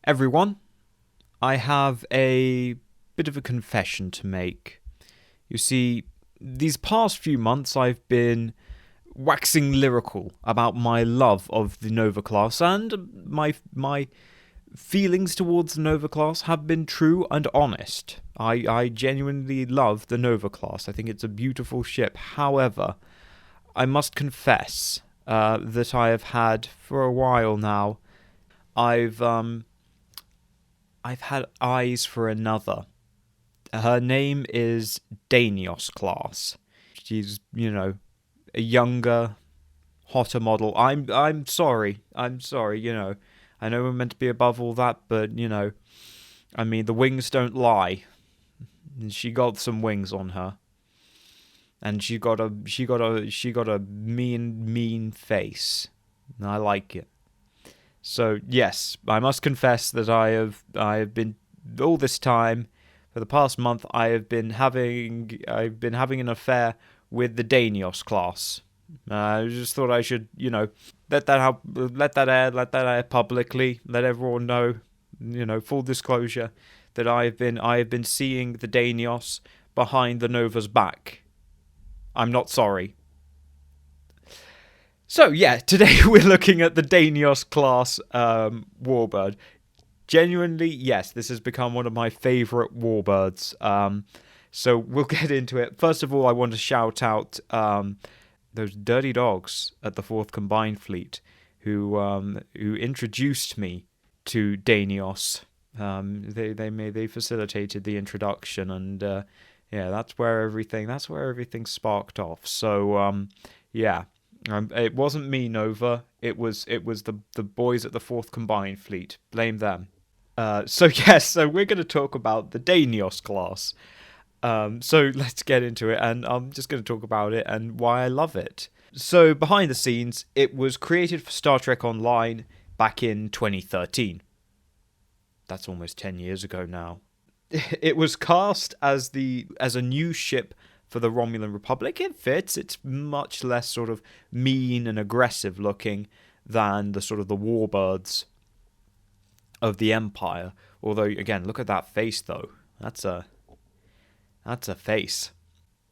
Everyone, I have a bit of a confession to make. You see, these past few months I've been waxing lyrical about my love of the Nova class, and my feelings towards the Nova class have been true and honest. I genuinely love the Nova class. I think it's a beautiful ship. However, I must confess that I have had for a while now. I've had eyes for another. Her name is Danios class. She's, a younger, hotter model. I'm sorry. I'm sorry, I know we're meant to be above all that, but I mean the wings don't lie. She got some wings on her. And she got a mean face. And I like it. So yes, I must confess that I have been all this time, for the past month, I've been having an affair with the Danios class. I just thought I should, let that air publicly, let everyone know, full disclosure, that I have been seeing the Danios behind the Nova's back. I'm not sorry. So yeah, today we're looking at the Danios class Warbird. Genuinely, yes, this has become one of my favourite Warbirds. So we'll get into it. First of all, I want to shout out those dirty dogs at the 4th Combined Fleet who introduced me to Danios. They facilitated the introduction, and that's where everything sparked off. So yeah. It wasn't me, Nova. It was the boys at the 4th Combined Fleet. Blame them. So we're going to talk about the Danios class. So let's get into it, and I'm just going to talk about it and why I love it. So behind the scenes, it was created for Star Trek Online back in 2013. That's almost 10 years ago now. It was cast as a new ship for the Romulan Republic. It fits. It's much less sort of mean and aggressive looking than the sort of the Warbirds of the Empire. Although, again, look at that face, though. That's a face.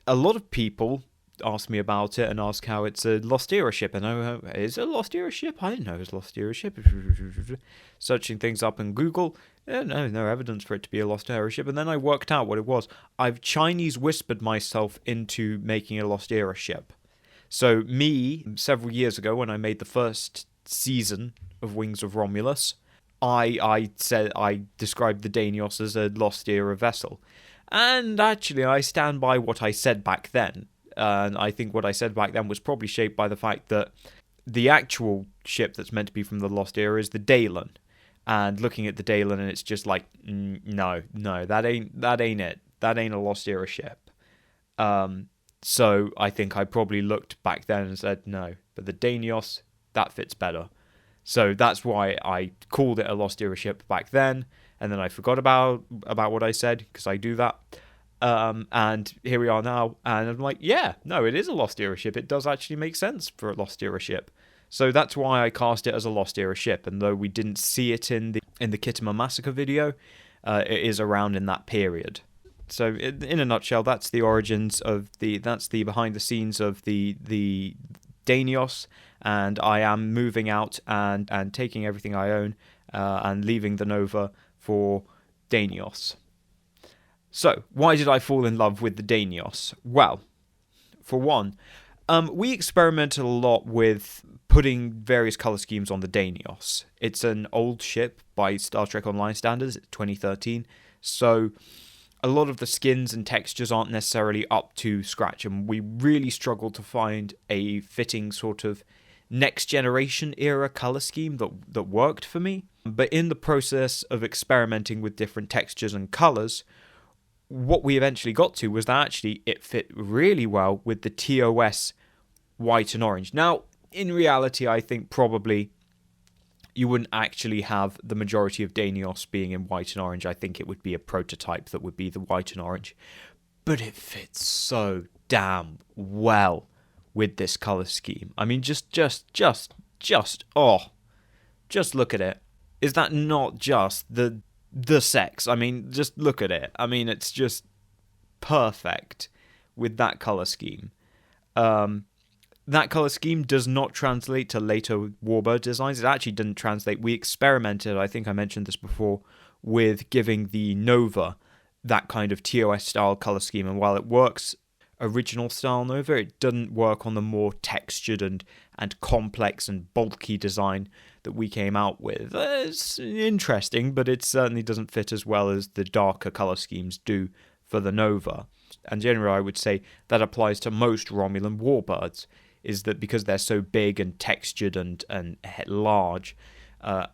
A lot of people ask me about it and ask how it's a Lost Era ship. And is it a Lost Era ship? I didn't know it was a Lost Era ship. Searching things up in Google, no evidence for it to be a Lost Era ship. And then I worked out what it was. I've Chinese whispered myself into making a Lost Era ship. So me, several years ago, when I made the first season of Wings of Romulus, I described the Danios as a Lost Era vessel. And actually, I stand by what I said back then. And I think what I said back then was probably shaped by the fact that the actual ship that's meant to be from the Lost Era is the Daelin. And looking at the Daelin, and it's just like, no, that ain't it. That ain't a Lost Era ship. So I think I probably looked back then and said no. But the Danios, that fits better. So that's why I called it a Lost Era ship back then. And then I forgot about what I said, because I do that. And here we are now, and I'm like, yeah, no, it is a Lost Era ship. It does actually make sense for a Lost Era ship. So that's why I cast it as a Lost Era ship. And though we didn't see it in the Kittimer Massacre video, it is around in that period. So in a nutshell, that's the origins of that's the behind the scenes of the Danios, and I am moving out and taking everything I own and leaving the Nova for Danios. So, why did I fall in love with the Danios? Well, for one, we experimented a lot with putting various color schemes on the Danios. It's an old ship by Star Trek Online standards, it's 2013, so a lot of the skins and textures aren't necessarily up to scratch, and we really struggled to find a fitting sort of next generation era color scheme that worked for me. But in the process of experimenting with different textures and colors, what we eventually got to was that actually it fit really well with the TOS white and orange. Now, in reality, I think probably you wouldn't actually have the majority of Danios being in white and orange. I think it would be a prototype that would be the white and orange. But it fits so damn just Just look at it. Is that not just the sex? I mean, just look at it. I mean, it's just perfect with that color scheme. That color scheme does not translate to later Warbird designs. It actually didn't translate. We experimented, I think I mentioned this before, with giving the Nova that kind of TOS style color scheme, and while it works original style Nova, it doesn't work on the more textured and complex and bulky design that we came out with. It's interesting, but it certainly doesn't fit as well as the darker color schemes do for the Nova. And generally I would say that applies to most Romulan Warbirds, is that because they're so big and textured and large,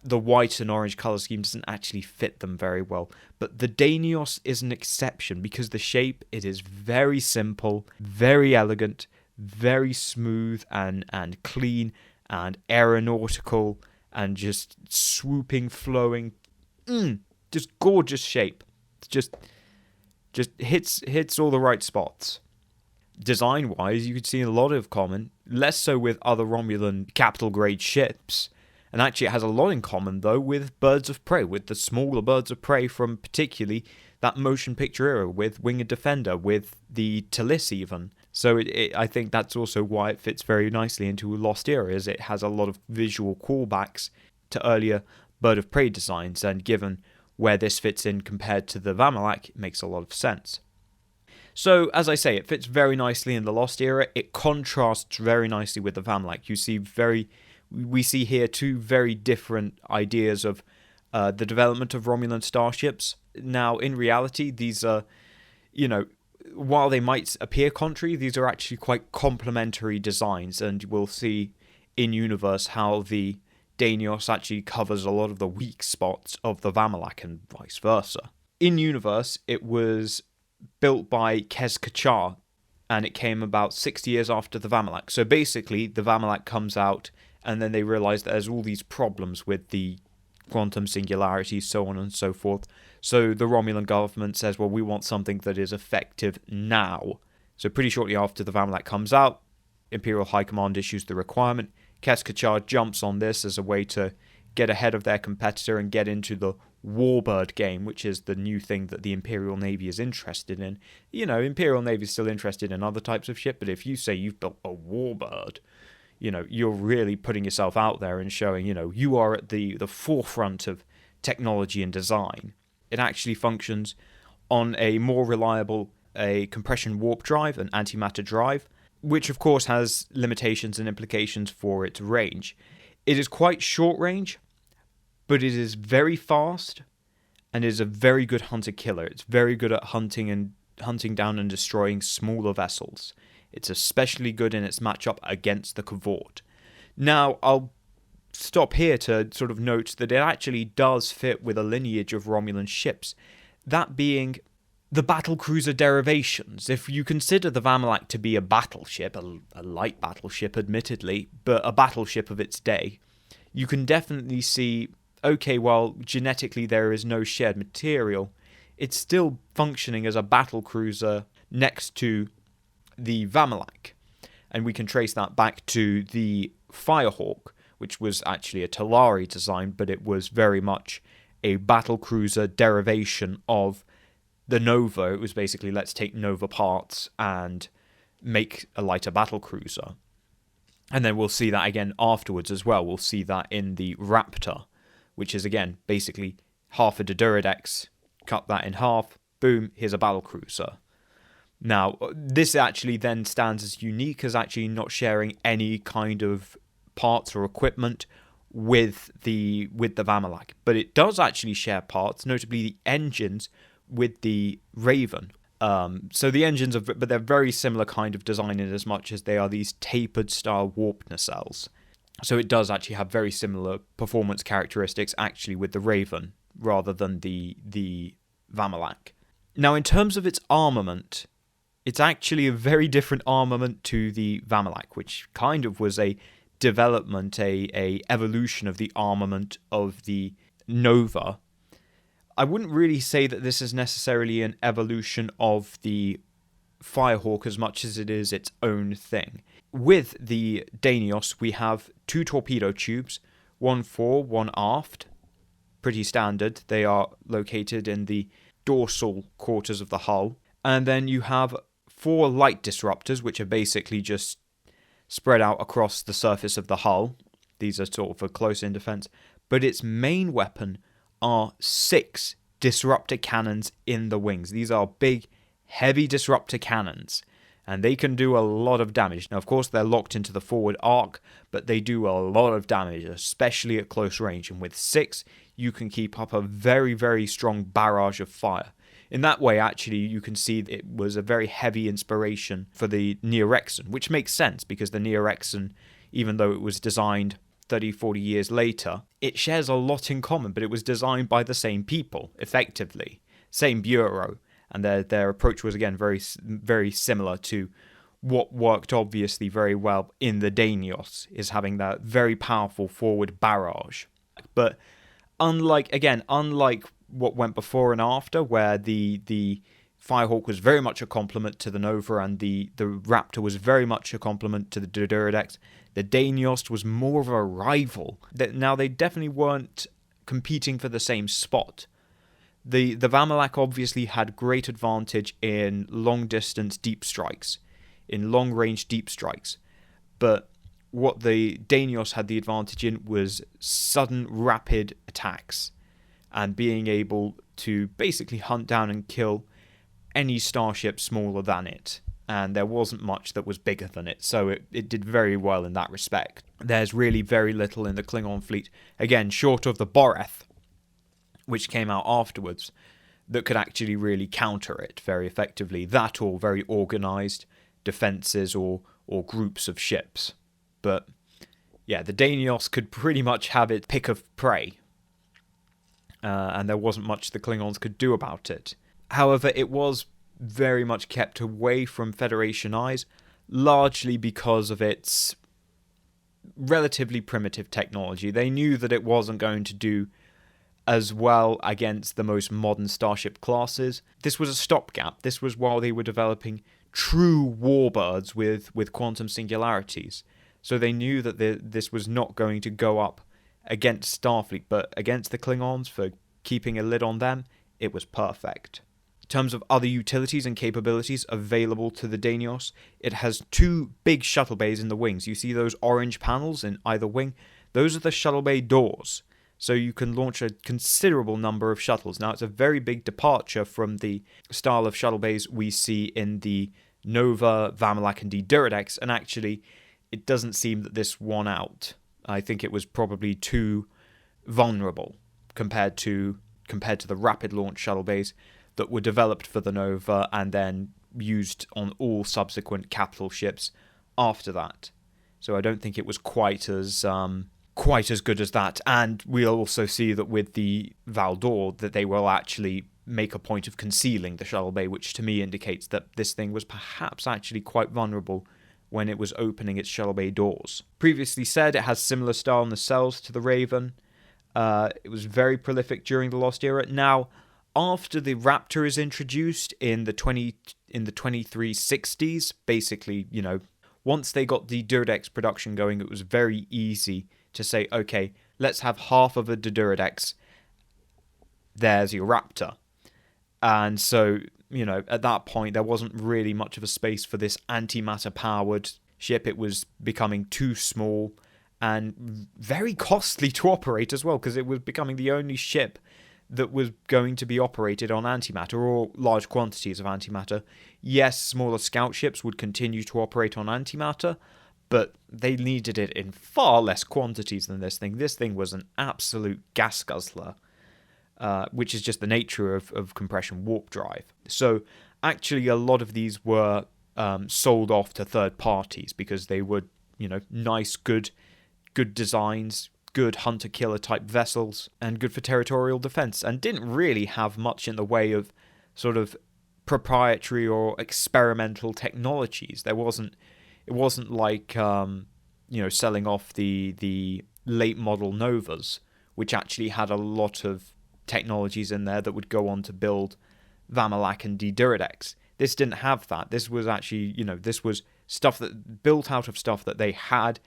the white and orange color scheme doesn't actually fit them very well. But the Danios is an exception because the shape, it is very simple, very elegant, very smooth and clean and aeronautical and just swooping, flowing, just gorgeous shape. Just hits all the right spots. Design-wise, you could see a lot of common, less so with other Romulan capital-grade ships. And actually it has a lot in common, though, with birds of prey, with the smaller birds of prey from particularly that motion picture era, with Winged Defender, with the Talis even. So I think that's also why it fits very nicely into Lost Era, is it has a lot of visual callbacks to earlier bird of prey designs, and given where this fits in compared to the Vamalak, it makes a lot of sense. So, as I say, it fits very nicely in the Lost Era. It contrasts very nicely with the Vamalak. We see here two very different ideas of the development of Romulan starships. Now, in reality, these are, while they might appear contrary, these are actually quite complementary designs, and we'll see in universe how the Danios actually covers a lot of the weak spots of the Vamalak and vice versa. In universe, it was built by Kez-Kachar, and it came about 60 years after the Vamalak. So basically, the Vamalak comes out, and then they realize that there's all these problems with the quantum singularities, so on and so forth. So the Romulan government says, well, we want something that is effective now. So pretty shortly after the Vamalak comes out, Imperial High Command issues the requirement. Kez-Kachar jumps on this as a way to get ahead of their competitor and get into the Warbird game, which is the new thing that the Imperial Navy is interested in. Imperial Navy is still interested in other types of ship, but if you say you've built a Warbird, you're really putting yourself out there and showing, you are at the forefront of technology and design. It actually functions on a more reliable compression warp drive, an antimatter drive, which of course has limitations and implications for its range. It is quite short range, but it is very fast and is a very good hunter-killer. It's very good at hunting down and destroying smaller vessels. It's especially good in its matchup against the Cavort. Now, I'll stop here to sort of note that it actually does fit with a lineage of Romulan ships, that being the battlecruiser derivations. If you consider the Vamalak to be a battleship, a light battleship admittedly, but a battleship of its day, you can definitely see, okay, while genetically there is no shared material, it's still functioning as a battlecruiser next to the Vamalak. And we can trace that back to the Firehawk, which was actually a Talari design, but it was very much a battlecruiser derivation of the Nova. It was basically, let's take Nova parts and make a lighter battlecruiser. And then we'll see that again afterwards as well. We'll see that in the Raptor, which is again basically half a Doduridex, cut that in half, boom, here's a battlecruiser. Now, this actually then stands as unique as actually not sharing any kind of parts or equipment with the Vamalak, but it does actually share parts, notably the engines, with the Raven. So the engines are, but they're very similar kind of design in as much as they are these tapered style warp nacelles. So it does actually have very similar performance characteristics actually with the Raven rather than the Vamalak. Now, in terms of its armament, it's actually a very different armament to the Vamalak, which kind of was a development, a evolution of the armament of the Nova. I wouldn't really say that this is necessarily an evolution of the Firehawk as much as it is its own thing. With the Danios, we have 2 torpedo tubes one fore, one aft. Pretty standard. They are located in the dorsal quarters of the hull. And then you have 4 light disruptors, which are basically just spread out across the surface of the hull. These are sort of for close-in defense. But its main weapon are 6 disruptor cannons in the wings. These are big, heavy disruptor cannons, and they can do a lot of damage. Now, of course, they're locked into the forward arc, but they do a lot of damage, especially at close range. And with 6, you can keep up a very, very strong barrage of fire. In that way, actually, you can see it was a very heavy inspiration for the Neo-Rexon, which makes sense because the Neo-Rexon, even though it was designed 30, 40 years later, it shares a lot in common, but it was designed by the same people, effectively. Same bureau, and their approach was, again, very, very similar to what worked, obviously, very well in the Danios, is having that very powerful forward barrage. But unlike what went before and after, where the Firehawk was very much a complement to the Nova and the Raptor was very much a complement to the Duridex, the Danios was more of a rival. Now, they definitely weren't competing for the same spot. The Vamalak obviously had great advantage in long-distance deep strikes, in long-range deep strikes, but what the Danios had the advantage in was sudden, rapid attacks, and being able to basically hunt down and kill any starship smaller than it. And there wasn't much that was bigger than it, so it did very well in that respect. There's really very little in the Klingon fleet, again, short of the Boreth, which came out afterwards, that could actually really counter it very effectively. That or very organised defences or groups of ships. But yeah, the Danios could pretty much have its pick of prey. And there wasn't much the Klingons could do about it. However, it was very much kept away from Federation eyes, largely because of its relatively primitive technology. They knew that it wasn't going to do as well against the most modern starship classes. This was a stopgap. This was while they were developing true warbirds with quantum singularities. So they knew that this was not going to go up against Starfleet, but against the Klingons, for keeping a lid on them, it was perfect. In terms of other utilities and capabilities available to the Danios, it has 2 big shuttle bays in the wings. You see those orange panels in either wing? Those are the shuttle bay doors. So you can launch a considerable number of shuttles. Now, it's a very big departure from the style of shuttle bays we see in the Nova, Vamalak, and Duridex, and actually, it doesn't seem that this won out. I think it was probably too vulnerable compared to the rapid launch shuttle bays that were developed for the Nova and then used on all subsequent capital ships after that. So I don't think it was quite as good as that. And we'll also see that with the Valdor that they will actually make a point of concealing the shuttle bay, which to me indicates that this thing was perhaps actually quite vulnerable when it was opening its shuttle bay doors. Previously said, it has similar style nacelles to the Raven. It was very prolific during the Lost Era. Now, after the Raptor is introduced in the 2360s, basically, once they got the Duridex production going, it was very easy to say, okay, let's have half of a Duridex. There's your Raptor. And so, at that point, there wasn't really much of a space for this antimatter-powered ship. It was becoming too small and very costly to operate as well, because it was becoming the only ship that was going to be operated on antimatter or large quantities of antimatter. Yes, smaller scout ships would continue to operate on antimatter, but they needed it in far less quantities than this thing. This thing was an absolute gas guzzler, which is just the nature of compression warp drive. So actually a lot of these were sold off to third parties because they were, nice, good designs, good hunter-killer type vessels, and good for territorial defense, and didn't really have much in the way of sort of proprietary or experimental technologies. It wasn't like selling off the late model Novas, which actually had a lot of technologies in there that would go on to build Vamalak and Duridex. This didn't have that. This was actually, this was stuff that built out of stuff that they had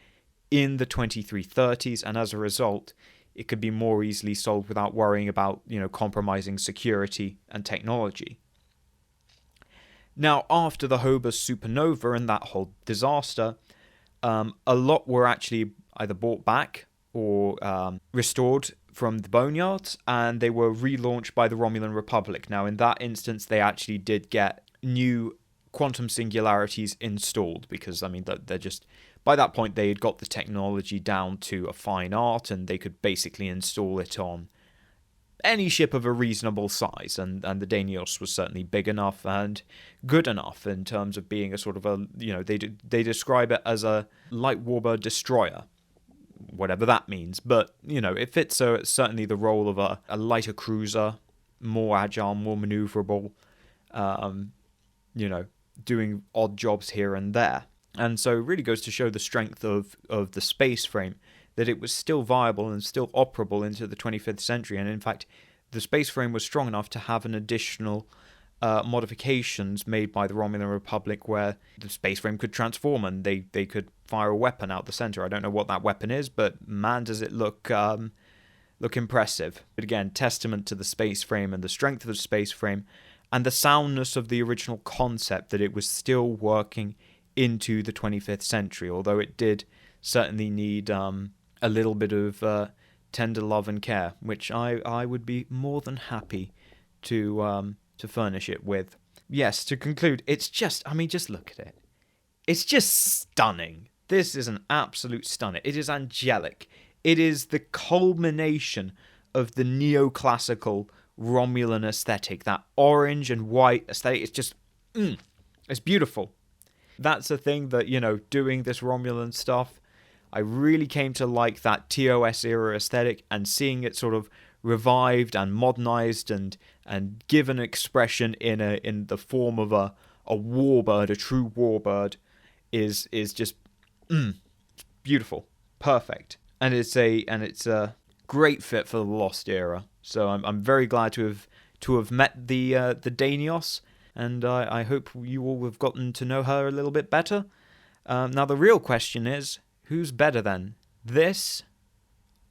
in the 2330s, and as a result, it could be more easily solved without worrying about, compromising security and technology. Now, after the Hobus supernova and that whole disaster, a lot were actually either brought back or restored from the boneyards, and they were relaunched by the Romulan Republic. Now, in that instance, they actually did get new quantum singularities installed, because, they're just... By that point, they had got the technology down to a fine art, and they could basically install it on any ship of a reasonable size, and the Danios was certainly big enough and good enough in terms of being a sort of a, they describe it as a light warbird destroyer, whatever that means, but, it fits certainly the role of a lighter cruiser, more agile, more maneuverable, doing odd jobs here and there. And so it really goes to show the strength of the space frame, that it was still viable and still operable into the 25th century. And in fact, the space frame was strong enough to have an additional modifications made by the Romulan Republic where the space frame could transform and they could fire a weapon out the center. I don't know what that weapon is, but man, does it look impressive. But again, testament to the space frame and the strength of the space frame and the soundness of the original concept, that it was still working into the 25th century, although it did certainly need a little bit of tender love and care, which I would be more than happy to furnish it with. Yes, to conclude, it's just, just look at it. It's just stunning. This is an absolute stunner. It is angelic. It is the culmination of the neoclassical Romulan aesthetic, that orange and white aesthetic. It's just, it's beautiful. That's the thing that, doing this Romulan stuff, I really came to like that TOS era aesthetic, and seeing it sort of revived and modernized and given expression in the form of a warbird, a true warbird, is just beautiful, perfect, and it's a great fit for the Lost Era. So I'm very glad to have met the Danios. And I hope you all have gotten to know her a little bit better. Now, the real question is, who's better then? This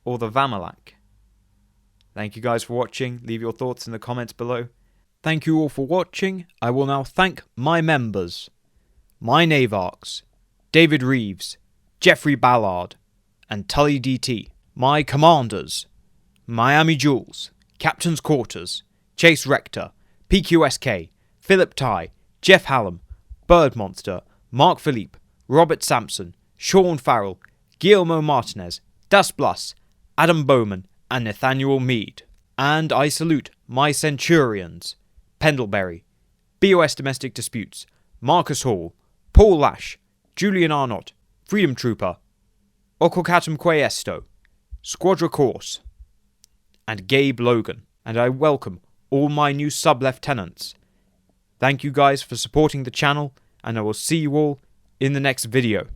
or the Vamalak? Thank you guys for watching. Leave your thoughts in the comments below. Thank you all for watching. I will now thank my members. My Navarchs, David Reeves, Jeffrey Ballard, and Tully DT. My Commanders, Miami Jules, Captain's Quarters, Chase Rector, PQSK, Philip Ty, Jeff Hallam, Bird Monster, Mark Philippe, Robert Sampson, Sean Farrell, Guillermo Martinez, Das Blas, Adam Bowman, and Nathaniel Mead. And I salute my Centurions, Pendlebury, BOS Domestic Disputes, Marcus Hall, Paul Lash, Julian Arnott, Freedom Trooper, Ococatum Quesesto, Squadra Corse, and Gabe Logan. And I welcome all my new sub-lieutenants. Thank you guys for supporting the channel, and I will see you all in the next video.